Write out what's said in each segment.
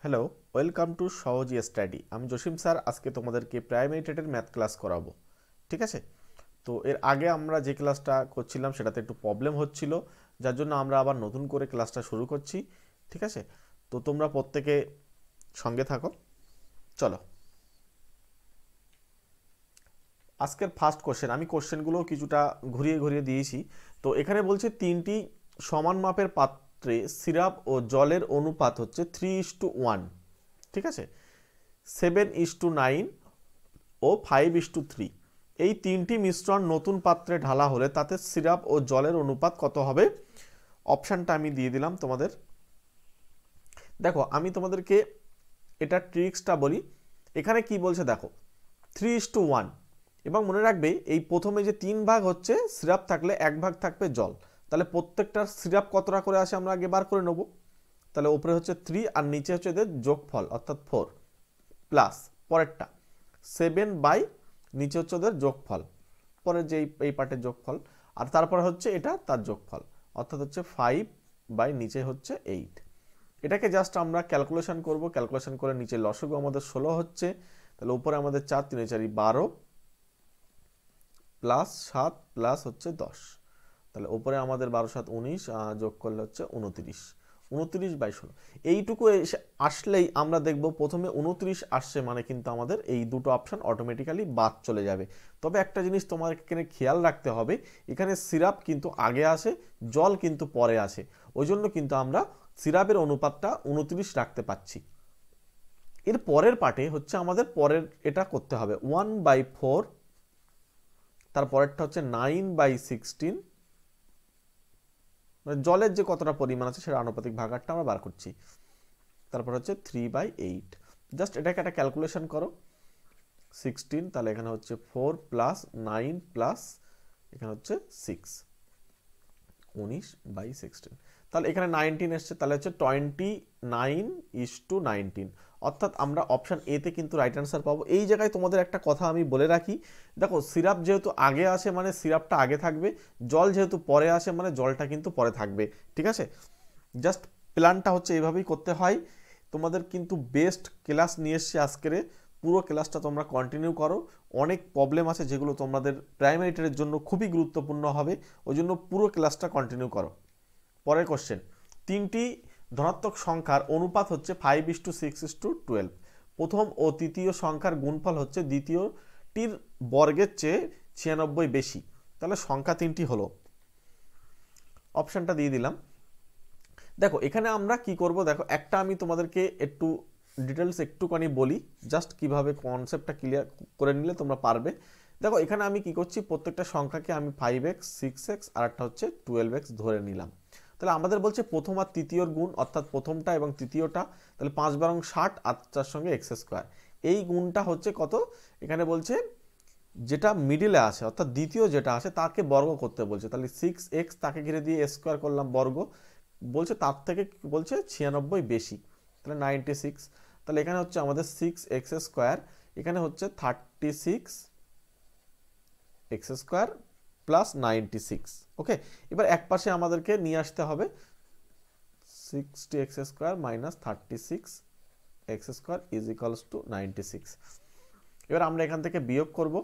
Hello, welcome to সহজ study. আমি Jasim sir আজকে তোমাদেরকে প্রাইমারি টেটের ম্যাথ ক্লাস করাবো। ঠিক আছে? তো এর আগে আমরা যে ক্লাসটা করছিলাম সেটাতে একটু প্রবলেম হচ্ছিল, যার জন্য আমরা আবার নতুন করে ক্লাসটা শুরু করছি। ঠিক আছে? তো তোমরা প্রত্যেকে সঙ্গে থাকো। চলো, আজকের ফার্স্ট কোশ্চেন, আমি কোশ্চেনগুলো কিছুটা ঘুরিয়ে ঘুরিয়ে দিয়েছি। তো এখানে বলছে তিনটি সমান মাপের পাত্রে সিরাপ ও জলের অনুপাত হচ্ছে 3:1। ঠিক আছে? 7:9 ও 5:3। এই তিনটি মিশ্রণ নতুন পাত্রে ঢালা হলে তাতে সিরাপ ও জলের অনুপাত কত হবে? অপশানটা আমি দিয়ে দিলাম তোমাদের। দেখো, আমি তোমাদেরকে এটা ট্রিক্সটা বলি। এখানে কি বলছে দেখো, 3:1, এবং মনে রাখবে এই প্রথমে যে 3 ভাগ হচ্ছে সিরাপ থাকলে 1 ভাগ থাকবে জল। তাহলে প্রত্যেকটার সিরাপ কতটা করে আসে আমরা আগে বার করে নেব। তাহলে উপরে হচ্ছে 3 আর নিচে হচ্ছে এদের যোগফল অর্থাৎ 4, প্লাস পরেরটা 7 বাই নিচে হচ্ছে ওদের যোগফল, পরের যে এই পার্টের যোগফল, আর তারপরে হচ্ছে এটা তার যোগফল অর্থাৎ হচ্ছে 5 বাই নিচে হচ্ছে 8। এটাকে জাস্ট আমরা ক্যালকুলেশন করব। ক্যালকুলেশন করে নিচে লসগু আমাদের 16 হচ্ছে। তাহলে উপরে আমাদের 4 3 4 12 প্লাস 7 প্লাস হচ্ছে 10। তাহলে উপরে আমাদের 12 7 19, যোগ করলে হচ্ছে 29। 29/16 এইটুকু আসলেই আমরা দেখব প্রথমে 29 আসছে, মানে কিন্তু আমাদের এই দুটো অপশন অটোমেটিক্যালি বাদ চলে যাবে। তবে একটা জিনিস তোমার এখানে খেয়াল রাখতে হবে, এখানে সিরাপ কিন্তু আগে আসে, জল কিন্তু পরে আসে। ওই জন্য কিন্তু আমরা সিরাপের অনুপাতটা 29 রাখতে পাচ্ছি। এর পরের পার্টে হচ্ছে আমাদের পরের এটা করতে হবে 1/4, তারপরেরটা হচ্ছে 9/16, মানে জলের যে কতটা পরিমাণ আছে সেটা আনুপাতিক ভাগারটা আমরা বার করছি। তারপর হচ্ছে 3/8। জাস্ট এটাকে একটা ক্যালকুলেশন করো। 16, তাহলে এখানে হচ্ছে 4 প্লাস 9 প্লাস এখানে হচ্ছে 6, 19/16। তাহলে এখানে 19 এসছে, তাহলে হচ্ছে 29:19। অর্থাৎ আমরা অপশান এতে কিন্তু রাইট অ্যান্সার পাবো। এই জায়গায় তোমাদের একটা কথা আমি বলে রাখি, দেখো সিরাপ যেহেতু আগে আসে মানে সিরাপটা আগে থাকবে, জল যেহেতু পরে আসে মানে জলটা কিন্তু পরে থাকবে। ঠিক আছে? জাস্ট প্ল্যানটা হচ্ছে এইভাবেই করতে হয়। তোমাদের কিন্তু বেস্ট ক্লাস নিয়ে এসছে আজকের, পুরো ক্লাসটা তোমরা কন্টিনিউ করো। অনেক প্রবলেম আছে যেগুলো তোমাদের প্রাইমারি টেটের জন্য খুবই গুরুত্বপূর্ণ হবে, ওই জন্য পুরো ক্লাসটা কন্টিনিউ করো। পরের কোশ্চেন, তিনটি ধনাত্মক সংখ্যার অনুপাত হচ্ছে 5:6:12। প্রথম ও তৃতীয় সংখ্যার গুণফল হচ্ছে দ্বিতীয়টির বর্গের চেয়ে 96 বেশি। তাহলে সংখ্যা তিনটি হলো, অপশানটা দিয়ে দিলাম। দেখো এখানে আমরা কি করব, দেখো একটা আমি তোমাদেরকে একটু ডিটেলস একটুখানি বলি, জাস্ট কিভাবে কনসেপ্টটা ক্লিয়ার করে নিলে তোমরা পারবে। দেখো এখানে আমি কি করছি, প্রত্যেকটা সংখ্যাকে আমি 5x 6x আর একটা হচ্ছে 12x ধরে নিলাম। তাহলে আমাদের বলছে প্রথম আর তৃতীয়র গুণ, অর্থাৎ প্রথমটা এবং তৃতীয়টা। তাহলে 5 × 60 আর তার সঙ্গে x², এই গুণটা হচ্ছে কত? এখানে বলছে যেটা মিডিলে আছে অর্থাৎ দ্বিতীয় যেটা আছে তাকে বর্গ করতে বলছে। তাহলে 6x তাকে ঘিরে দিয়ে স্কোয়ার করলাম বর্গ, বলছে তার থেকে বলছে 96 বেশি, তাহলে 96। তাহলে এখানে হচ্ছে আমাদের 6x², এখানে হচ্ছে 36x² প্লাস 96। ওকে, এবার এক পাশে আমাদেরকে নিয়ে আসতে হবে 60x² minus 36x² is equals two 96। এবার আমরা এখান থেকে বিয়োগ করব।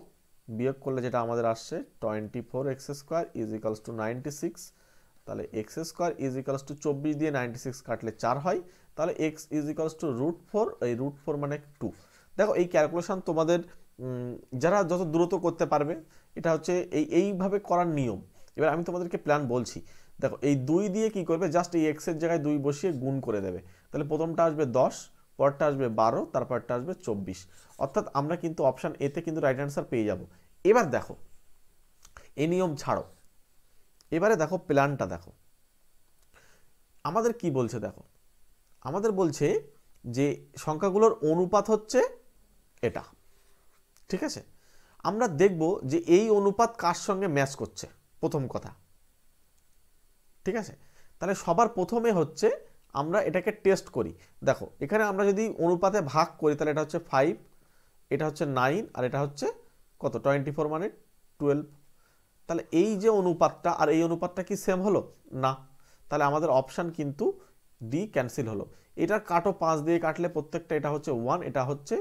বিয়োগ করলে যেটা আমাদের আসছে 24x² ইজ ইকালস টু 96। তাহলে x² ইজ ইকালস টু 24 দিয়ে 96 কাটলে 4 হয়। তাহলে x ইজ ইকালস টু √4, এই √4 মানে 2। দেখো এই ক্যালকুলেশন তোমাদের যারা যত দ্রুত করতে পারবে, এটা হচ্ছে এইভাবে করার নিয়ম। এবার আমি তোমাদেরকে প্ল্যান বলছি। দেখো এই 2 দিয়ে কি করবে, জাস্ট এই x এর জায়গায় 2 বসিয়ে গুণ করে দেবে। তাহলে প্রথমটা আসবে 10, পরটা আসবে 12, তারপরটা আসবে 24। অর্থাৎ আমরা কিন্তু অপশান এতে কিন্তু রাইট অ্যান্সার পেয়ে যাব। এবার দেখো এই নিয়ম ছাড়ো, এবারে দেখো প্ল্যানটা দেখো আমাদের কি বলছে। দেখো আমাদের বলছে যে সংখ্যাগুলোর অনুপাত হচ্ছে এটা। ঠিক আছে? আমরা দেখব যে এই অনুপাত কার সঙ্গে ম্যাচ করছে, প্রথম কথা। ঠিক আছে? তাহলে সবার প্রথমে হচ্ছে আমরা এটাকে টেস্ট করি। দেখো এখানে আমরা যদি অনুপাতে ভাগ করি তাহলে এটা হচ্ছে 5, এটা হচ্ছে 9, আর এটা হচ্ছে কত 24 মানে 12। তাহলে এই যে অনুপাতটা আর এই অনুপাতটা কি সেম হলো? না। তাহলে আমাদের অপশান কিন্তু ডি ক্যান্সেল হলো। এটার কাটো 5 দিয়ে কাটলে প্রত্যেকটা, এটা হচ্ছে 1, এটা হচ্ছে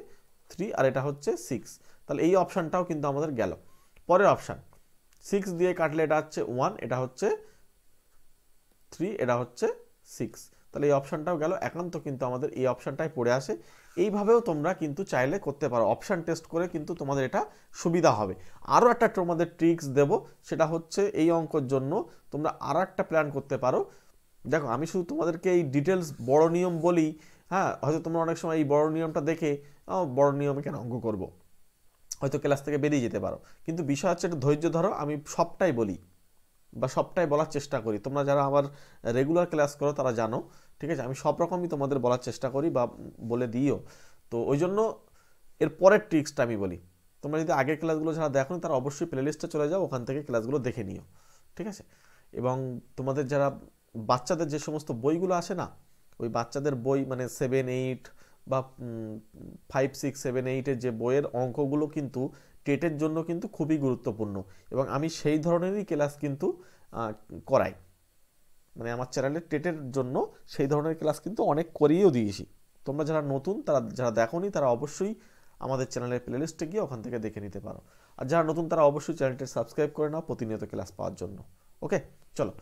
3 আর এটা হচ্ছে 6, তাহলে এই অপশানটাও কিন্তু আমাদের গেল। পরের অপশান 6 দিয়ে কাটলে এটা হচ্ছে 1, এটা হচ্ছে 3, এটা হচ্ছে 6, তাহলে এই অপশানটাও গেল। একান্ত কিন্তু আমাদের এই অপশানটাই পড়ে আসে। এইভাবেও তোমরা কিন্তু চাইলে করতে পারো, অপশান টেস্ট করে কিন্তু তোমাদের এটা সুবিধা হবে। আরও একটা তোমাদের ট্রিক্স দেব, সেটা হচ্ছে এই অঙ্কের জন্য তোমরা আরও একটা প্ল্যান করতে পারো। দেখো আমি শুধু তোমাদেরকে এই ডিটেলস বড় নিয়ম বলি, হ্যাঁ হয়তো তোমরা অনেক সময় এই বড় নিয়মটা দেখে বড় নিয়মে কেন অঙ্ক করব, হয়তো ক্লাস থেকে বেরিয়ে যেতে পারো। কিন্তু বিষয় হচ্ছে একটু ধৈর্য ধরো, আমি সবটাই বলি বা সবটাই বলার চেষ্টা করি। তোমরা যারা আমার রেগুলার ক্লাস করো তারা জানো, ঠিক আছে, আমি সব রকমই তোমাদের বলার চেষ্টা করি বা বলে দিও। তো ওই জন্য এর পরের ট্রিক্সটা আমি বলি। তোমরা যদি আগের ক্লাসগুলো যারা দেখো তারা অবশ্যই প্লেলিস্টে চলে যাও, ওখান থেকে ক্লাসগুলো দেখে নিও, ঠিক আছে। এবং তোমাদের যারা বাচ্চাদের যে সমস্ত বইগুলো আসে না, ওই বাচ্চাদের বই মানে 7, 8 বা 5, 6, 7, 8-এর যে বইয়ের অঙ্কগুলো কিন্তু টেটের জন্য কিন্তু খুবই গুরুত্বপূর্ণ, এবং আমি সেই ধরনেরই ক্লাস কিন্তু করাই। মানে আমার চ্যানেলে টেটের জন্য সেই ধরনের ক্লাস কিন্তু অনেক করিয়েও দিয়েছি। তোমরা যারা নতুন, তারা যারা দেখোনি, তারা অবশ্যই আমাদের চ্যানেলের প্লেলিস্টে গিয়ে ওখান থেকে দেখে নিতে পারো। আর যারা নতুন তারা অবশ্যই চ্যানেলটি সাবস্ক্রাইব করে নাও প্রতিনিয়ত ক্লাস পাওয়ার জন্য। ওকে, চলো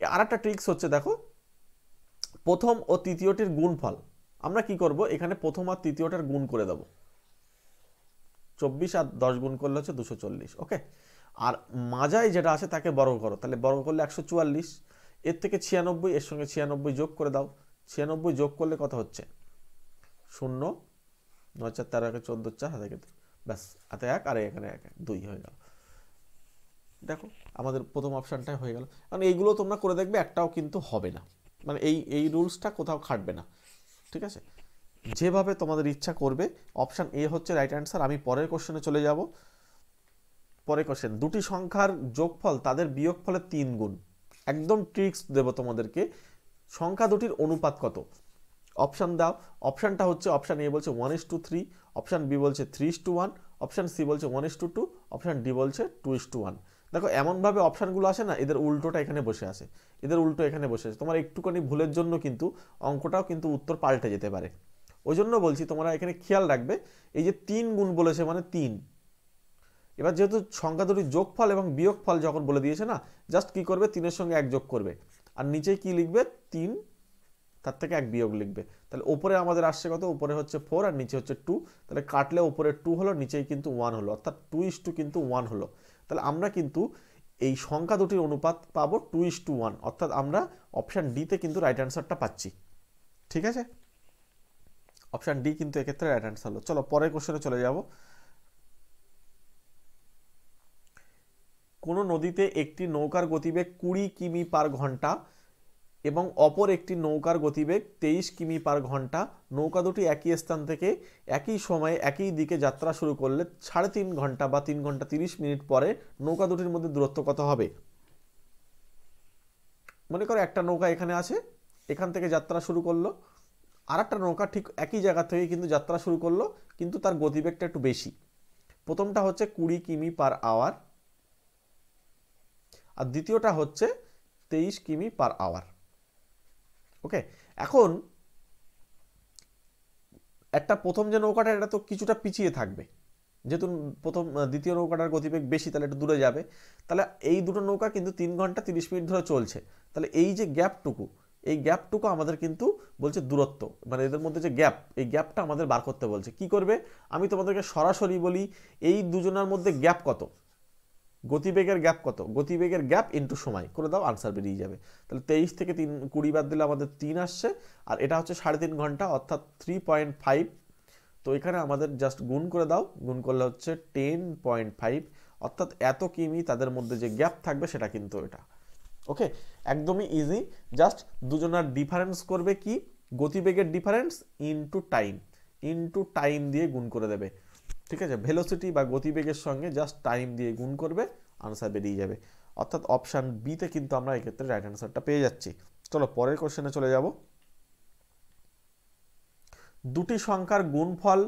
আর একটা ট্রিক্স হচ্ছে, দেখো প্রথম ও তৃতীয়টির গুণফল আমরা কি করব, এখানে প্রথম আর তৃতীয়টার গুণ করে দেব। 24 আর 10 গুণ করলে হচ্ছে 240। ওকে, আর মাজায় যেটা আছে তাকে বর্গ করো, তাহলে বর্গ করলে 144। এর থেকে 96, এর সঙ্গে 96 যোগ করে দাও। 96 যোগ করলে কত হচ্ছে 0, 9 4 13 1 14 4 হাতে গেছে, ব্যাস হাতে 1 আর এখানে 1 2 হয়ে গেল। দেখো আমাদের প্রথম অপশানটাই হয়ে গেল। কারণ এইগুলো তোমরা করে দেখবে একটাও কিন্তু হবে না, মানে এই রুলসটা কোথাও খাটবে না, ঠিক আছে। যেভাবে তোমাদের ইচ্ছা করবে। অপশান এ হচ্ছে রাইট অ্যান্সার। আমি পরের কোশ্চেনে চলে যাব। পরের কোশ্চেন, দুটি সংখ্যার যোগফল তাদের বিয়োগফলের 3 গুণ। একদম ট্রিক্স দেব তোমাদেরকে। সংখ্যা দুটির অনুপাত কত? অপশান দাও। অপশানটা হচ্ছে, অপশান এ বলছে 1:3, অপশান বি বলছে 3:1, অপশান সি বলছে 1:2, অপশান ডি বলছে 2:1। দেখো এমনভাবে অপশানগুলো আসে না, এদের উল্টোটা এখানে বসে আছে, এদের উল্টো এখানে বসে আছে। তোমার একটুখানি ভুলের জন্য কিন্তু অঙ্কটাও কিন্তু উত্তর পাল্টে যেতে পারে। ওই জন্য বলছি তোমরা এখানে খেয়াল রাখবে, এই যে 3 গুণ বলেছে মানে 3। এবার যেহেতু সংখ্যা দুটির যোগফল এবং বিয়োগফল যখন বলে দিয়েছে না, জাস্ট কি করবে, 3-এর সঙ্গে 1 যোগ করবে, আর নিচে কি লিখবে, 3, তার থেকে 1 বিয়োগ লিখবে। তাহলে উপরে আমাদের আসছে কত, উপরে হচ্ছে 4 আর নিচে হচ্ছে 2, তাহলে কাটলে উপরে 2 হলো, নিচেই কিন্তু 1 হলো, অর্থাৎ 2:2 কিন্তু 1 হলো। তাহলে আমরা কিন্তু এই সংখ্যা দুটির অনুপাত পাবো 2:1, অর্থাৎ আমরা অপশান ডিতে কিন্তু রাইট অ্যান্সারটা পাচ্ছি, ঠিক আছে। অপশান ডি কিন্তু এক্ষেত্রে রাইট অ্যান্সার হলো। চলো পরের কোশ্চেনে চলে যাব। কোনো নদীতে একটি নৌকার গতিবেগ 20 কিমি পার ঘন্টা এবং অপর একটি নৌকার গতিবেগ 23 কিমি পার ঘন্টা। নৌকা দুটি একই স্থান থেকে একই সময়ে একই দিকে যাত্রা শুরু করলে 3.5 ঘন্টা বা 3 ঘন্টা 30 মিনিট পরে নৌকা দুটির মধ্যে দূরত্ব কত হবে? মনে করো একটা নৌকা এখানে আছে, এখান থেকে যাত্রা শুরু করলো, আর একটা নৌকা ঠিক একই জায়গা থেকে কিন্তু যাত্রা শুরু করলো, কিন্তু তার গতিবেগটা একটু বেশি। প্রথমটা হচ্ছে 20 কিমি পার আওয়ার, আর দ্বিতীয়টা হচ্ছে 23 কিমি পার আওয়ার। ওকে, এখন একটা প্রথম যে নৌকাটা, এটা তো কিছুটা পিছিয়ে থাকবে, যেহেতু দ্বিতীয় নৌকাটার গতিবেগ বেশি, তাহলে একটু দূরে যাবে। তাহলে এই দুটো নৌকা কিন্তু 3 ঘন্টা 30 মিনিট ধরে চলছে। তাহলে এই যে গ্যাপটুকু, এই গ্যাপটুকু আমাদের কিন্তু বলছে দূরত্ব, মানে এদের মধ্যে যে গ্যাপ, এই গ্যাপটা আমাদের বার করতে বলছে। কি করবে, আমি তোমাদেরকে সরাসরি বলি, এই দুজনের মধ্যে গ্যাপ কত, গতিবেগের গ্যাপ কত, গতিবেগের গ্যাপ ইন্টু সময় করে দাও, আনসার বেরিয়ে যাবে। তাহলে 23 থেকে 20 বাদ দিলে আমাদের 3 আসছে, আর এটা হচ্ছে 3.5 ঘন্টা, অর্থাৎ 3.5। তো এখানে আমাদের জাস্ট গুণ করে দাও, গুণ করলে হচ্ছে 10.5, অর্থাৎ এত কিমি তাদের মধ্যে যে গ্যাপ থাকবে সেটা কিন্তু এটা। ওকে, একদমই ইজি। জাস্ট দুজনের ডিফারেন্স করবে কি, গতিবেগের ডিফারেন্স ইনটু টাইম দিয়ে গুণ করে দেবে, ঠিক আছে। ভেলোসিটি বা গতিবেগের সঙ্গে জাস্ট টাইম দিয়ে গুণ করবে, আনসার বেরিয়ে যাবে। অর্থাৎ অপশান বিতে কিন্তু আমরা এক্ষেত্রে রাইট অ্যান্সারটা পেয়ে যাচ্ছি। চলো পরের কোশ্চেনে চলে যাব। দুটি সংখ্যার গুণফল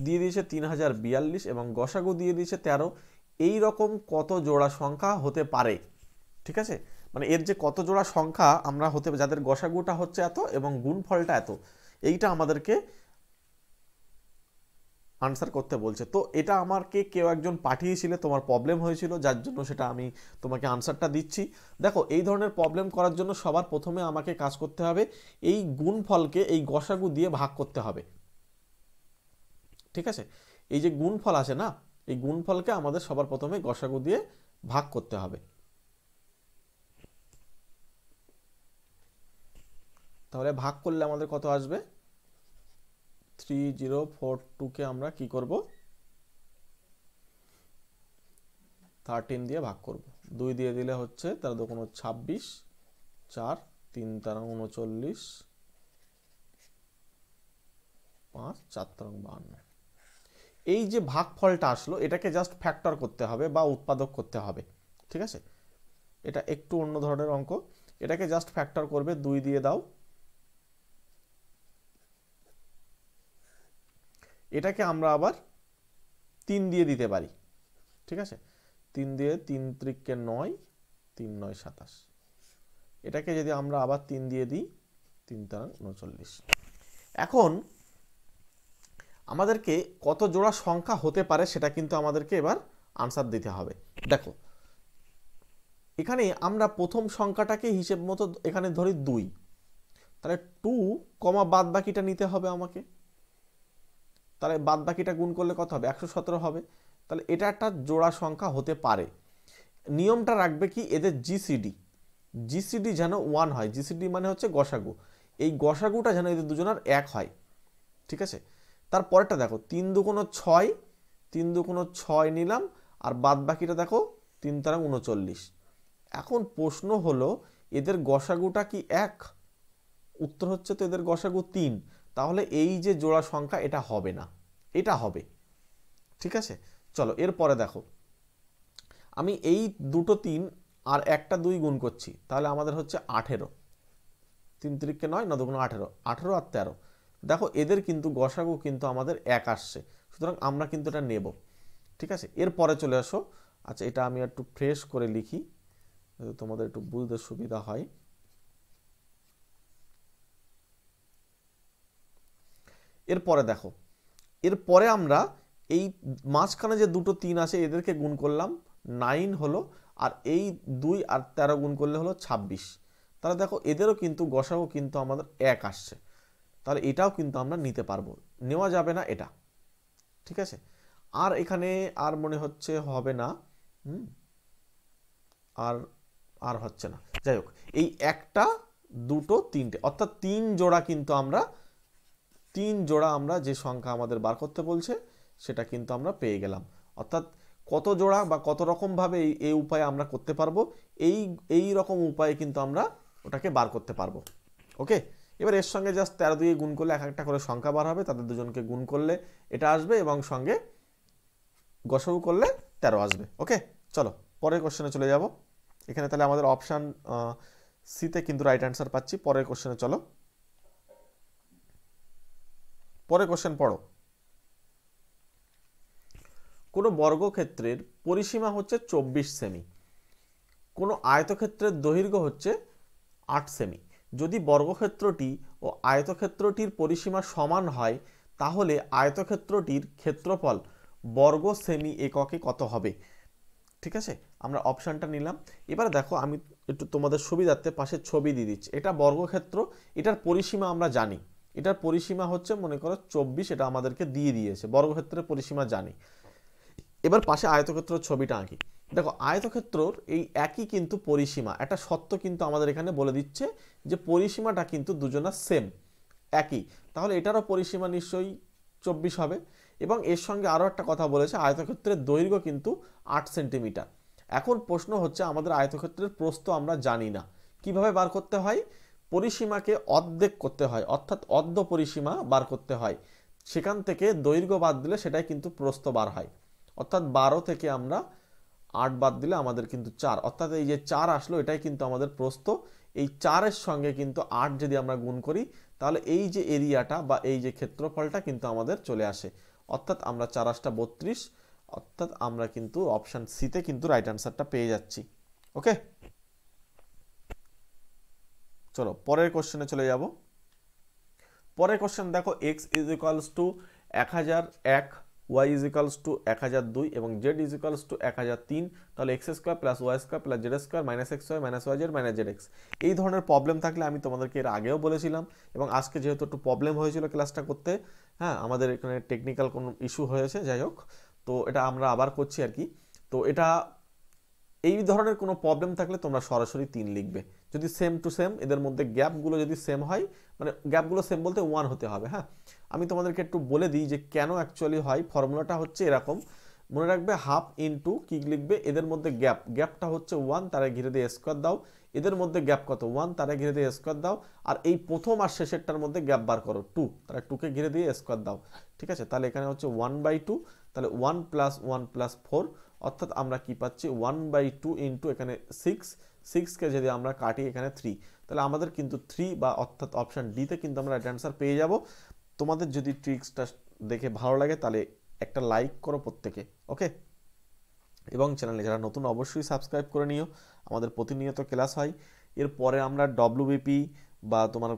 দিয়ে দিয়েছে 3042 এবং গসাগু দিয়ে দিয়েছে 13। এই রকম কত জোড়া সংখ্যা হতে পারে? ঠিক আছে, মানে এর যে কত জোড়া সংখ্যা আমরা হতে যাদের গসাগুটা হচ্ছে এত এবং গুণফলটা এত, এইটা আমাদেরকে আনসার করতে বলছে। তো এটা আমাকে কেউ একজন পাঠিয়েছিলে, তোমার প্রবলেম হয়েছিল, যার জন্য সেটা আমি তোমাকে আনসারটা দিচ্ছি। দেখো এই ধরনের প্রবলেম করার জন্য সবার প্রথমে আমাকে কাজ করতে হবে, এই গুণফলকে এই গসাগু দিয়ে ভাগ করতে হবে। ঠিক আছে, এই যে গুণফল আছে না, এই গুণফলকে আমাদের সবার প্রথমে গসাগু দিয়ে ভাগ করতে হবে। তাহলে ভাগ করলে আমাদের কত আসবে? 3042কে আমরা কি করব? 13 দিয়ে ভাগ করব। 2 দিয়ে দিলে হচ্ছে, তার দোকান 26, 4 3 তারা 39, 5 4 তারা 52। এই যে ভাগফলটা আসলো এটাকে জাস্ট ফ্যাক্টর করতে হবে বা উৎপাদক করতে হবে। ঠিক আছে, এটা একটু অন্য ধরনের অঙ্ক। এটাকে জাস্ট ফ্যাক্টর করবে, 2 দিয়ে দাও, এটাকে আমরা আবার 3 দিয়ে দিতে পারি। ঠিক আছে, 3 দিয়ে 3 ত্রিকে 9, 3 9 27। এটাকে যদি আমরা আবার 3 দিয়ে দিই, 3 তারা 39। এখন আমাদেরকে কত জোড়া সংখ্যা হতে পারে সেটা কিন্তু আমাদেরকে এবার আনসার দিতে হবে। দেখো এখানে আমরা প্রথম সংখ্যাটাকে হিসেব মতো এখানে ধরি 2, তাহলে 2 কমা বাদ বাকিটা নিতে হবে আমাকে। তাহলে বাদ বাকিটা গুণ করলে কত হবে? 117 হবে। তাহলে এটা একটা জোড়া সংখ্যা হতে পারে। নিয়মটা রাখবে কি, এদের জিসিডি যেন 1 হয়। জিসিডি মানে হচ্ছে গসাগু, এই গসাগুটা যেন এদের দুজনের 1 হয়। ঠিক আছে, তারপরেরটা দেখো 3 দুগুণ 6, 3 দুগুণ 6 নিলাম, আর বাদ বাকিটা দেখো 3 তারা 39। এখন প্রশ্ন হলো এদের গসাগুটা কি 1? উত্তর হচ্ছে তো এদের গসাগু 3। তাহলে এই যে জোড়া সংখ্যা এটা হবে না, এটা হবে। ঠিক আছে, চলো এরপরে দেখো, আমি এই দুটো 3 আর একটা 2 গুণ করছি, তাহলে আমাদের হচ্ছে 18। 3 3কে 9, 9 দুগুণ 18, 18 আর 13। দেখো এদের কিন্তু গসাগু কিন্তু আমাদের 1 আসছে, সুতরাং আমরা কিন্তু এটা নেব। ঠিক আছে, এরপরে চলে আসো। আচ্ছা, এটা আমি একটু ফ্রেশ করে লিখি, তোমাদের একটু বুঝতে সুবিধা হয়। এরপরে দেখো, এরপরে আমরা এই মাঝখানে যে দুটো 3 আছে এদেরকে গুণ করলাম, 9 হলো, আর এই 2 আর 13 গুণ করলে হলো 26। তাহলে দেখো এদেরও কিন্তু গসাগু কিন্তু আমাদের 1 আসছে, তাহলে এটাও কিন্তু আমরা নিতে পারবো, নেওয়া যাবে না এটা। ঠিক আছে, আর এখানে আর মনে হচ্ছে হবে না, আর আর হচ্ছে না। যাই হোক, এই একটা দুটো 3টে অর্থাৎ 3 জোড়া কিন্তু আমরা 3 জোড়া আমরা যে সংখ্যা আমাদের বার করতে বলছে সেটা কিন্তু আমরা পেয়ে গেলাম। অর্থাৎ কত জোড়া বা কত রকমভাবে এই উপায়ে আমরা করতে পারবো, এই রকম উপায়ে কিন্তু আমরা ওটাকে বার করতে পারবো। ওকে, এবার এর সঙ্গে জাস্ট 13 দিয়ে গুণ করলে এক একটা করে সংখ্যা বার হবে, তাদের দুজনকে গুণ করলে এটা আসবে এবং সঙ্গে গসাগু করলে 13 আসবে। ওকে, চলো পরের কোশ্চেনে চলে যাব। এখানে তাহলে আমাদের অপশান সিতে কিন্তু রাইট অ্যান্সার পাচ্ছি। পরের কোশ্চেনে চলো, পরের কোশ্চেন পড়ো। কোনো বর্গক্ষেত্রের পরিসীমা হচ্ছে 24 সেমি, কোনো আয়তক্ষেত্রের দৈর্ঘ্য হচ্ছে 8 সেমি। যদি বর্গক্ষেত্রটি ও আয়তক্ষেত্রটির পরিসীমা সমান হয় তাহলে আয়তক্ষেত্রটির ক্ষেত্রফল বর্গ সেমি এককে কত হবে? ঠিক আছে, আমরা অপশানটা নিলাম। এবার দেখো আমি একটু তোমাদের সুবিধার্থে পাশে ছবি দিয়ে দিচ্ছি। এটা বর্গক্ষেত্র, এটার পরিসীমা আমরা জানি, এটার পরিসীমা হচ্ছে মনে করো 24, এটা আমাদেরকে দিয়ে দিয়েছে, বর্গক্ষেত্রের পরিসীমা জানি। এবার পাশে আয়তক্ষেত্রের ছবিটা আঁকি। দেখো আয়তক্ষেত্রর এই একই কিন্তু পরিসীমা, একটা সত্য কিন্তু আমাদের এখানে বলে দিচ্ছে যে পরিসীমাটা কিন্তু দুজনের সেম, একই। তাহলে এটারও পরিসীমা নিশ্চয়ই 24 হবে। এবং এর সঙ্গে আরও একটা কথা বলেছে, আয়তক্ষেত্রের দৈর্ঘ্য কিন্তু 8 সেন্টিমিটার। এখন প্রশ্ন হচ্ছে আমাদের আয়তক্ষেত্রের প্রস্থ আমরা জানি না, কিভাবে বার করতে হয়? পরিসীমাকে অর্ধেক করতে হয়, অর্থাৎ অর্ধ পরিসীমা বার করতে হয়। সেখান থেকে দৈর্ঘ্য বাদ দিলে সেটাই কিন্তু প্রস্থ বার হয়। অর্থাৎ 12 থেকে আমরা 8 বাদ দিলে আমাদের কিন্তু 4, অর্থাৎ এই যে 4 আসলো এটাই কিন্তু আমাদের প্রস্থ। এই 4-এর সঙ্গে কিন্তু 8 যদি আমরা গুণ করি তাহলে এই যে এরিয়াটা বা এই যে ক্ষেত্রফলটা কিন্তু আমাদের চলে আসে। অর্থাৎ আমরা 4 8 32, অর্থাৎ আমরা কিন্তু অপশান সিতে কিন্তু রাইট অ্যান্সারটা পেয়ে যাচ্ছি। ওকে, চলো পরের কোশ্চেনে চলে যাব। পরের কোশ্চেন দেখো x is equals to 1001, y is equals to 1002 এবং z ইজ ইকুয়ালস টু 1003, তাহলে x square plus y square plus z square minus x y minus y z minus z x. এই ধরনের প্রবলেম থাকলে আমি তোমাদেরকে এর আগেও বলেছিলাম, এবং আজকে যেহেতু একটু প্রবলেম হয়েছিল ক্লাসটা করতে, হ্যাঁ আমাদের এখানে টেকনিক্যাল কোনো ইস্যু হয়েছে, যাই হোক, তো এটা আমরা আবার করছি আর কি। তো এটা এই ধরনের কোনো প্রবলেম থাকলে তোমরা সরাসরি 3 লিখবে। যদি সেম টু সেম এদের মধ্যে গ্যাপগুলো যদি সেম হয়, মানে গ্যাপগুলো সেম বলতে 1 হতে হবে। হ্যাঁ, আমি তোমাদেরকে একটু বলে দিই যে কেন অ্যাকচুয়ালি হয়। ফর্মুলাটা হচ্ছে এরকম, মনে রাখবে হাফ ইনটু কি লিখবে, এদের মধ্যে গ্যাপটা হচ্ছে 1, তারা ঘিরে দিয়ে স্কোয়ার দাও। এদের মধ্যে গ্যাপ কত 1, তারা ঘিরে দিয়ে স্কোয়ার দাও। আর এই প্রথম আর শেষেরটার মধ্যে গ্যাপ বার করো 2, তারা 2কে ঘিরে দিয়ে স্কোয়ার দাও। ঠিক আছে, তাহলে এখানে হচ্ছে 1/2, তাহলে 1 + 1 + 4, অর্থাৎ আমরা কি পাচ্ছি 1/2 ইন্টু এখানে 6কে যদি আমরা কাটি এখানে 3, তাহলে আমাদের কিন্তু 3 বা অর্থাৎ অপশান ডিতে কিন্তু আমরা রাইট অ্যান্সার পেয়ে যাব। তোমাদের যদি ট্রিক্সটা দেখে ভালো লাগে তাহলে একটা লাইক করো প্রত্যেকে, ওকে। এবং চ্যানেলে যারা নতুন অবশ্যই সাবস্ক্রাইব করে নিও, আমাদের প্রতিনিয়ত ক্লাস হয়। এরপরে আমরা ডব্লিউবিপি বা তোমার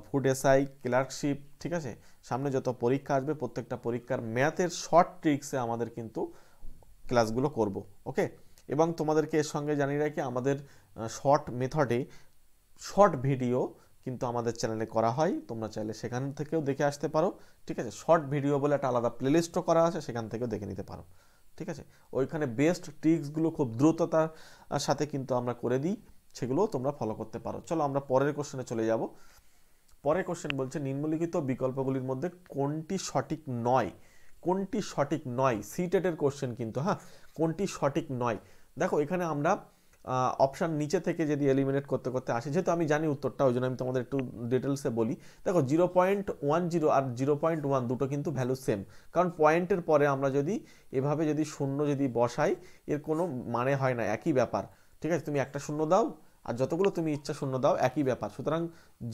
ফুড এসআই, ক্লার্কশিপ, ঠিক আছে, সামনে যত পরীক্ষা আসবে প্রত্যেকটা পরীক্ষার ম্যাথের শর্ট ট্রিক্সে আমাদের কিন্তু ক্লাসগুলো করব, ওকে। এবং তোমাদেরকে এর সঙ্গে জানিয়ে রাখি আমাদের শর্ট মেথডে শর্ট ভিডিও কিন্তু আমাদের চ্যানেলে করা হয়, তোমরা চাইলে সেখান থেকেও দেখে আসতে পারো। ঠিক আছে, শর্ট ভিডিও বলে একটা আলাদা প্লেলিস্টও করা আছে, সেখান থেকেও দেখে নিতে পারো। ঠিক আছে, ওইখানে বেস্ট ট্রিক্সগুলো খুব দ্রুততার সাথে কিন্তু আমরা করে দিই, সেগুলোও তোমরা ফলো করতে পারো। চলো আমরা পরের কোশ্চেনে চলে যাব। পরের কোশ্চেন বলছে নিম্নলিখিত বিকল্পগুলির মধ্যে কোনটি সঠিক নয়। কোনটি সঠিক নয়, সিটেটের কোশ্চেন কিন্তু, হ্যাঁ, কোনটি সঠিক নয়। দেখো এখানে আমরা অপশান নিচে থেকে যদি এলিমিনেট করতে করতে আসি, যেহেতু আমি জানি উত্তরটা, ওই জন্য আমি তোমাদের একটু ডিটেলসে বলি। দেখো 0.10 আর 0.1 দুটো কিন্তু ভ্যালু সেম, কারণ পয়েন্টের পরে আমরা যদি এভাবে যদি শূন্য যদি বসাই, এর কোনো মানে হয় না, একই ব্যাপার। ঠিক আছে, তুমি একটা শূন্য দাও আর যতগুলো তুমি ইচ্ছা শূন্য দাও, একই ব্যাপার। সুতরাং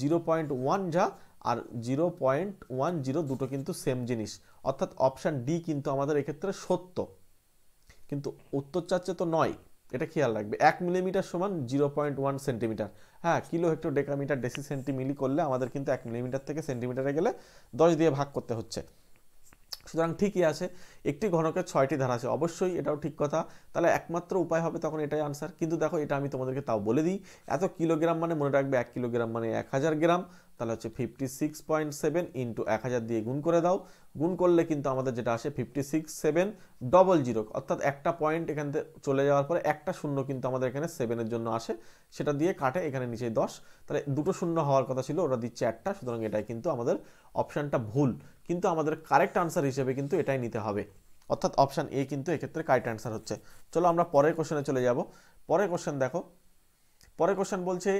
0.1 যা আর 0.10 দুটো কিন্তু সেম জিনিস, অর্থাৎ অপশান ডি কিন্তু আমাদের এক্ষেত্রে সত্য, কিন্তু উত্তর চাচ্ছে তো নয়। এটা খেয়াল রাখবে। 1 মিলিমিটার সমান 0.1 সেন্টিমিটার। হ্যাঁ, কিলো হেক্টর ডেকামিটার ডেসি সেন্টিমিলি করলে আমাদের কিন্তু 1 মিলিমিটার থেকে সেন্টিমিটারে গেলে 10 দিয়ে ভাগ করতে হচ্ছে। সুতরাং ঠিকই আছে, একটি ঘনকের 6টি ধার আছে, অবশ্যই এটাও ঠিক কথা। তাহলে একমাত্র উপায় হবে তখন এটাই আনসার। কিন্তু দেখো এটা আমি তোমাদেরকে তাও বলে দিই, এত কিলোগ্রাম মানে মনে রাখবে 1 কিলোগ্রাম মানে 1000 গ্রাম, তাহলে হচ্ছে 56.7 ইন্টু 1000 দিয়ে গুণ করে দাও। গুণ করলে কিন্তু আমাদের যেটা আসে 56,700, অর্থাৎ একটা পয়েন্ট এখান থেকে চলে যাওয়ার পরে একটা শূন্য কিন্তু আমাদের এখানে 7-এর জন্য আসে, সেটা দিয়ে কাটে এখানে নিচে 10, তাহলে দুটো শূন্য হওয়ার কথা ছিল, ওরা দিচ্ছে একটা। সুতরাং এটাই কিন্তু আমাদের অপশানটা ভুল, কিন্তু আমাদের কারেক্ট আনসার হিসেবে কিন্তু এটাই নিতে হবে, অর্থাৎ অপশান এ কিন্তু এক্ষেত্রে কারেক্ট আনসার হচ্ছে। চলো আমরা পরের কোশ্চেনে চলে যাব। পরের কোশ্চেন দেখো, পরের কোশ্চেন বলছে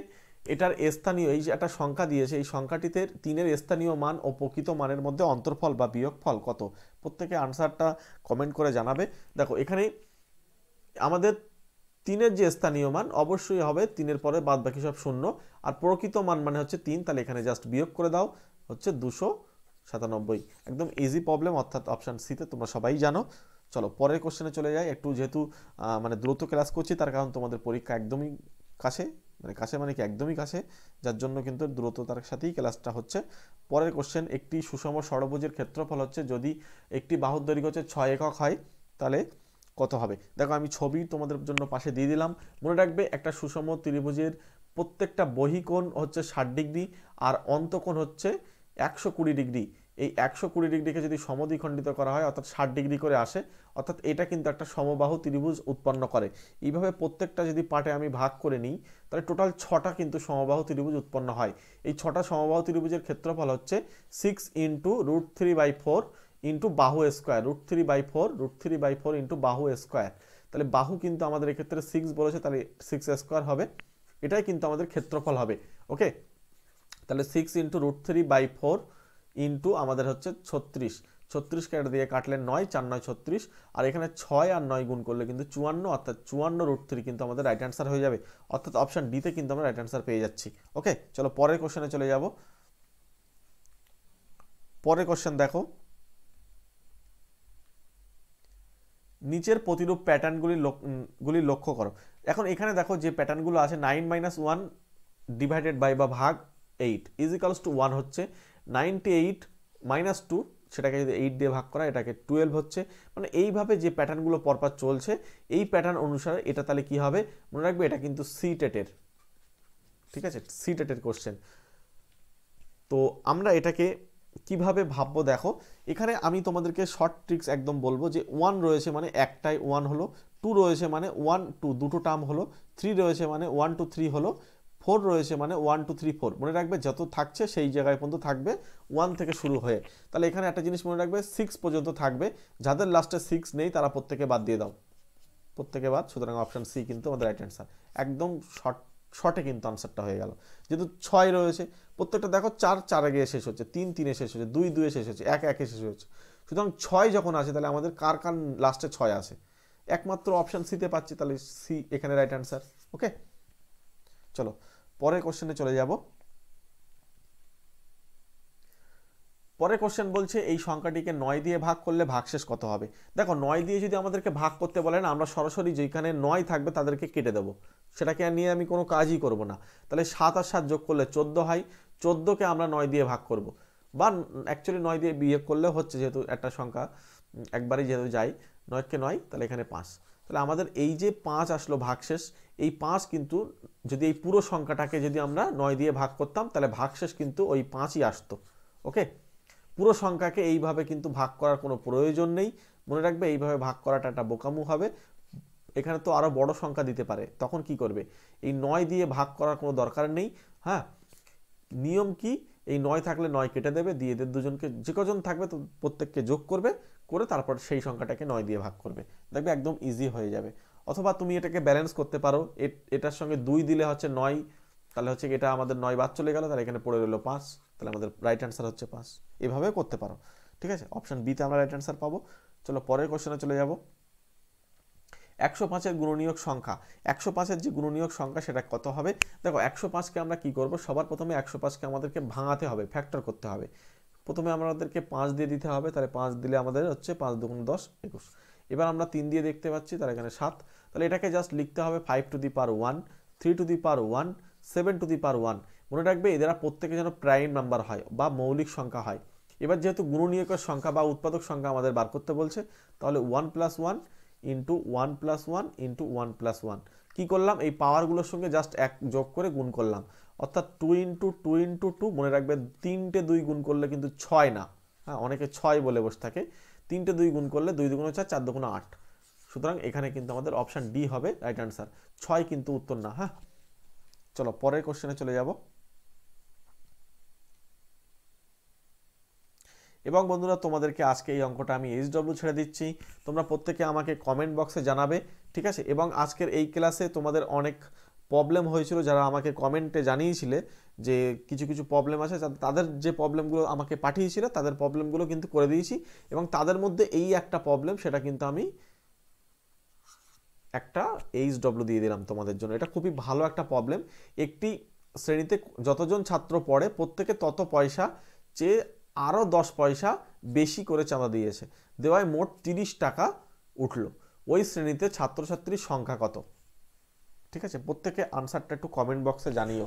এটার স্থানীয়, এই যে একটা সংখ্যা দিয়েছে, এই সংখ্যাটিতে 3-এর স্থানীয় মান ও প্রকৃত মানের মধ্যে অন্তরফল বা বিয়োগফল কত। প্রত্যেকে আনসারটা কমেন্ট করে জানাবে। দেখো এখানে আমাদের 3-এর যে স্থানীয় মান অবশ্যই হবে 3-এর পরে বাদ বাকি সব শূন্য, আর প্রকৃত মান মানে হচ্ছে 3, তাহলে এখানে জাস্ট বিয়োগ করে দাও, হচ্ছে 297। একদম ইজি প্রবলেম, অর্থাৎ অপশান সিতে তোমরা সবাই জানো। চলো পরের কোশ্চেনে চলে যাই। একটু যেহেতু মানে দ্রুত ক্লাস করছি, তার কারণ তোমাদের পরীক্ষা একদমই কাছে, মানে কাছে মানে কি একদমই কাছে, যার জন্য কিন্তু দ্রুততার সাথেই ক্লাসটা হচ্ছে। পরের কোশ্চেন, একটি সুষম ষড়ভুজের ক্ষেত্রফল হচ্ছে যদি একটি বাহুর দৈর্ঘ্য হচ্ছে 6 একক হয়, তাহলে কত হবে। দেখো আমি ছবি তোমাদের জন্য পাশে দিয়ে দিলাম। মনে রাখবে একটা সুষম ত্রিভুজের প্রত্যেকটা বহিকোণ হচ্ছে 60 ডিগ্রি আর অন্তকোণ হচ্ছে 120 ডিগ্রি। এই 120 ডিগ্রিকে যদি সমদ্বিখণ্ডিত করা হয় অর্থাৎ 60 ডিগ্রি করে আসে, অর্থাৎ এটা কিন্তু একটা সমবাহু ত্রিভুজ উৎপন্ন করে। এইভাবে প্রত্যেকটা যদি পার্টে আমি ভাগ করে নিই, তাহলে টোটাল 6টা কিন্তু সমবাহু ত্রিভুজ উৎপন্ন হয়। এই 6টা সমবাহু ত্রিভুজের ক্ষেত্রফল হচ্ছে 6 ইন্টু √3/4 ইন্টু বাহু স্কোয়ার, √3/4 ইন্টু বাহু স্কোয়ার। তাহলে বাহু কিন্তু আমাদের এক্ষেত্রে 6 বলেছে, তাহলে 6 স্কোয়ার হবে, এটাই কিন্তু আমাদের ক্ষেত্রফল হবে, ওকে। তাহলে 6 ইন্টু √3/4 ইন্টু আমাদের হচ্ছে 36, 36 কে দিয়ে কাটলে 9, 4 9 36, আর এখানে 6 আর 9 গুণ করলে কিন্তু 54, অর্থাৎ 54√3 কিন্তু আমাদের রাইট অ্যান্সার হয়ে যাবে, অর্থাৎ অপশান ডিতে কিন্তু আমরা রাইট অ্যান্সার পেয়ে যাচ্ছি, ওকে। চলো পরের কোশ্চেনে চলে যাব। পরের কোশ্চেন দেখো, নিচের প্রতিরূপ প্যাটার্নগুলি লক্ষ্য করো। এখন এখানে দেখো যে প্যাটার্নগুলো আছে 9 - 1 ডিভাইডেড বাই বা ভাগ 8 ইজ ইকালস টু 1 হচ্ছে 98 মাইনাস 2, সেটাকে যদি 8 দিয়ে ভাগ করা এটাকে 12 হচ্ছে। মানে এইভাবে যে প্যাটার্নগুলো পরপর চলছে এই প্যাটার্ন অনুসারে এটা তাহলে কি হবে মনে রাখবে, এটা কিন্তু সি টেটের, ঠিক আছে, সি টেটের কোশ্চেন। তো আমরা এটাকে কিভাবে ভাববো দেখো, এখানে আমি তোমাদেরকে শর্ট ট্রিক্স একদম বলবো যে 1 রয়েছে মানে একটাই 1 হলো, 2 রয়েছে মানে 1 2 দুটো টার্ম হলো, 3 রয়েছে মানে 1 2 3 হলো, 4 রয়েছে মানে 1 2 3 4। মনে রাখবে যত থাকছে সেই জায়গায় পর্যন্ত থাকবে 1 থেকে শুরু হয়ে। তাহলে এখানে একটা জিনিস মনে রাখবে 6 পর্যন্ত থাকবে, যাদের লাস্টে 6 নেই তারা প্রত্যেকে বাদ দিয়ে দাও, প্রত্যেকে বাদ। সুতরাং অপশন সি কিন্তু আমাদের রাইট অ্যান্সার, একদম শর্টে কিন্তু আনসারটা হয়ে গেল। যেহেতু 6 রয়েছে প্রত্যেকটা দেখো 4 4 গিয়ে শেষ হচ্ছে, 3 3 শেষ হচ্ছে, 2 2 শেষ হচ্ছে, 1 1 শেষ হচ্ছে। সুতরাং 6 যখন আসে তাহলে আমাদের কার কার লাস্টে 6 আসে, একমাত্র অপশন সিতে পাচ্ছি, তাহলে সি এখানে রাইট অ্যান্সার। ওকে, চলো পরের কোশ্চেনে চলে যাব। পরের কোশ্চেন বলছে এই সংখ্যাটিকে 9 দিয়ে ভাগ করলে ভাগশেষ কত হবে। দেখো 9 দিয়ে যদি আমাদেরকে ভাগ করতে বলে না, আমরা সরাসরি যেখানে 9 থাকবে তাদেরকে কেটে দেবো, সেটাকে নিয়ে আমি কোনো কাজই করব না। তাহলে 7 আর 7 যোগ করলে 14 হয়, 14কে আমরা 9 দিয়ে ভাগ করব, বা অ্যাকচুয়ালি 9 দিয়ে বিয়োগ করলে হচ্ছে, যেহেতু একটা সংখ্যা একবারই যেহেতু যাই 9কে 9, তাহলে এখানে 5। তাহলে আমাদের এই যে 5 আসলো ভাগশেষ, এই 5 কিন্তু যদি এই পুরো সংখ্যাটাকে যদি আমরা 9 দিয়ে ভাগ করতাম তাহলে ভাগশেষ কিন্তু ওই 5ই আসতো। ওকে, পুরো সংখ্যাকে এইভাবে কিন্তু ভাগ করার কোনো প্রয়োজন নেই, মনে রাখবে এইভাবে ভাগ করাটা একটা বোকামু হবে। এখানে তো আরও বড় সংখ্যা দিতে পারে, তখন কি করবে, এই 9 দিয়ে ভাগ করার কোনো দরকার নেই। হ্যাঁ, নিয়ম কি, এই 9 থাকলে 9 কেটে দেবে, দিয়ে এদের দুজনকে যে কজন থাকবে তো প্রত্যেককে যোগ করবে, করে তারপর সেই সংখ্যাটাকে 9 দিয়ে ভাগ করবে, দেখবে একদম ইজি হয়ে যাবে। অথবা তুমি এটাকে ব্যালেন্স করতে পারো, এটার সঙ্গে 2 দিলে হচ্ছে 9, তাহলে হচ্ছে এটা আমাদের 9 বাদ চলে গেল, তাহলে এখানে পড়ে রইল 5, তাহলে আমাদের রাইট অ্যান্সার হচ্ছে 5। এভাবেও করতে পারো, ঠিক আছে, অপশন বিতে আমরা রাইট অ্যান্সার পাবো। চলো পরের কোশ্চেনে চলে যাব। 105-এর গুণনীয়ক সংখ্যা, 105-এর যে গুণনীয়ক সংখ্যা সেটা কত হবে। দেখো 105কে আমরা কি করব, সবার প্রথমে 105কে আমাদেরকে ভাঙাতে হবে, ফ্যাক্টর করতে হবে। প্রথমে আমাদেরকে 5 দিয়ে দিতে হবে, তাহলে 5 দিলে আমাদের হচ্ছে 5 2 10 21। এবার আমরা 3 দিয়ে দেখতে পাচ্ছি, তাহলে এখানে 7, তাহলে এটাকে জাস্ট লিখতে হবে 5 to the power 1, 3 to the power 1, 7 to the power 1। মনে রাখবে এরা প্রত্যেকে যেন প্রাইম নাম্বার হয় বা মৌলিক সংখ্যা হয়। এবার যেহেতু গুণনীয়কের সংখ্যা বা উৎপাদক সংখ্যা আমাদের বার করতে বলছে, তাহলে 1 + 1 ইন্টু 1 + 1 ইন্টু 1 + 1 কী করলাম, এই পাওয়ারগুলোর সঙ্গে জাস্ট 1 যোগ করে গুণ করলাম, অর্থাৎ 2 ইন্টু 2 ইন্টু 2। মনে রাখবে 3টে 2 গুণ করলে কিন্তু 6 না, হ্যাঁ অনেকে 6 বলে বসে থাকে, 3টে 2 গুণ করলে 2 2 4, 4 2 8। সুতরাং এখানে কিন্তু আমাদের অপশান ডি হবে রাইট অ্যান্সার, 6 কিন্তু উত্তর না। হ্যাঁ, চলো পরের কোশ্চেনে চলে যাব। এবং বন্ধুরা তোমাদেরকে আজকে এই অঙ্কটা আমি এইচডব্লিউ ছেড়ে দিচ্ছি, তোমরা প্রত্যেকে আমাকে কমেন্ট বক্সে জানাবে, ঠিক আছে। এবং আজকের এই ক্লাসে তোমাদের অনেক প্রবলেম হয়েছিল, যারা আমাকে কমেন্টে জানিয়েছিলে যে কিছু কিছু প্রবলেম আছে, তাদের যে প্রবলেমগুলো আমাকে পাঠিয়েছিল তাদের প্রবলেমগুলো কিন্তু করে দিয়েছি। এবং তাদের মধ্যে এই একটা প্রবলেম, সেটা কিন্তু আমি একটা এইচডব্লিউ দিয়ে দিলাম তোমাদের জন্য। এটা খুবই ভালো একটা প্রবলেম। একটি শ্রেণীতে যতজন ছাত্র পড়ে প্রত্যেকে তত পয়সা চেয়ে আরও 10 পয়সা বেশি করে চাঁদা দিয়েছে, দেওয়ায় মোট 30 টাকা উঠল। ওই শ্রেণীতে ছাত্রছাত্রীর সংখ্যা কত? ঠিক আছে, প্রত্যেকে আনসারটা একটু কমেন্ট বক্সে জানিও।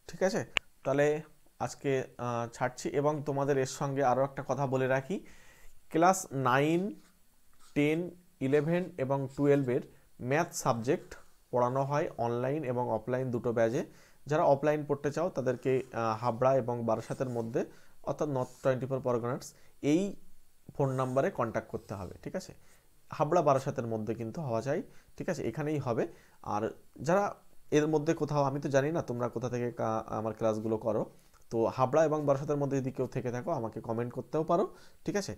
ঠিক আছে, তাহলে আজকে ছাড়ছি। এবং তোমাদের এর সঙ্গে আরও একটা কথা বলে রাখি, ক্লাস 9, 10, 11 এবং 12-এর ম্যাথ সাবজেক্ট পড়ানো হয় অনলাইন এবং অফলাইন দুটো ব্যাচে। যারা অফলাইন পড়তে চাও তাদেরকে হাবড়া এবং বারাসাতের মধ্যে, অর্থাৎ নর্থ 24 পরগনাস, এই ফোন নাম্বারে কন্ট্যাক্ট করতে হবে। ঠিক আছে, হাবড়া বারাসাতের মধ্যে কিন্তু হওয়া যায়, ঠিক আছে, এখানেই হবে। আর যারা এর মধ্যে কোথাও, আমি তো জানি না তোমরা কোথা থেকে আমার ক্লাসগুলো করো, তো হাবড়া এবং বারাসাতের মধ্যে যদি কেউ থেকে থাকো আমাকে কমেন্ট করতেও পারো, ঠিক আছে।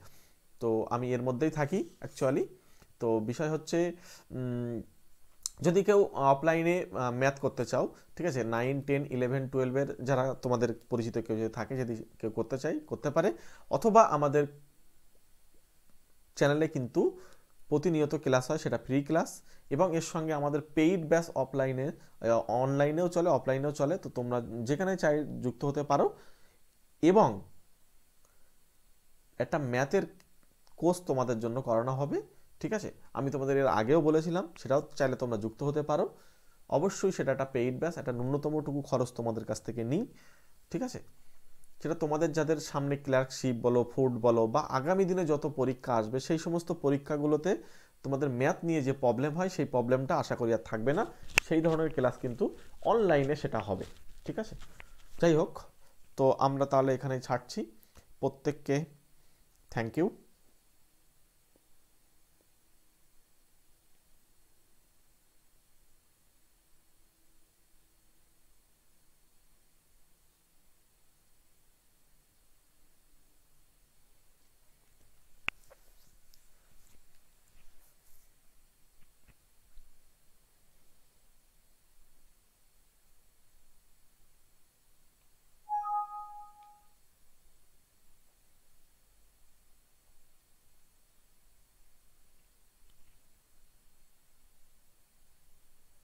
তো আমি এর মধ্যেই থাকি অ্যাকচুয়ালি। তো বিষয় হচ্ছে যদি কেউ অফলাইনে ম্যাথ করতে চাও, ঠিক আছে, 9, 10, 11, 12-এর যারা তোমাদের পরিচিত কেউ যদি থাকে, যদি কেউ করতে চাই করতে পারে। অথবা আমাদের চ্যানেলে কিন্তু প্রতিনিয়ত ক্লাস হয়, সেটা ফ্রি ক্লাস, এবং এর সঙ্গে আমাদের পেইড ব্যাচ অফলাইনে, অনলাইনেও চলে, অফলাইনেও চলে। তো তোমরা যেখানে চাই যুক্ত হতে পারো। এবং একটা ম্যাথের কোর্স তোমাদের জন্য করানো হবে, ঠিক আছে। আমি তোমাদের এর আগেও বলেছিলাম, সেটাও চাইলে তোমরা যুক্ত হতে পারো। অবশ্যই সেটা একটা পেইড ব্যাচ, একটা ন্যূনতমটুকু খরচ তোমাদের কাছ থেকে নিই, ঠিক আছে। সেটা তোমাদের যাদের সামনে ক্লার্কশিপ বলো, ফুড বলো, বা আগামী দিনে যত পরীক্ষা আসবে সেই সমস্ত পরীক্ষাগুলোতে তোমাদের ম্যাথ নিয়ে যে প্রবলেম হয় সেই প্রবলেমটা আশা করি আর থাকবে না। সেই ধরনের ক্লাস কিন্তু অনলাইনে সেটা হবে, ঠিক আছে। যাই হোক, তো আমরা তাহলে এখানেই ছাড়ছি। প্রত্যেককে থ্যাংক ইউ।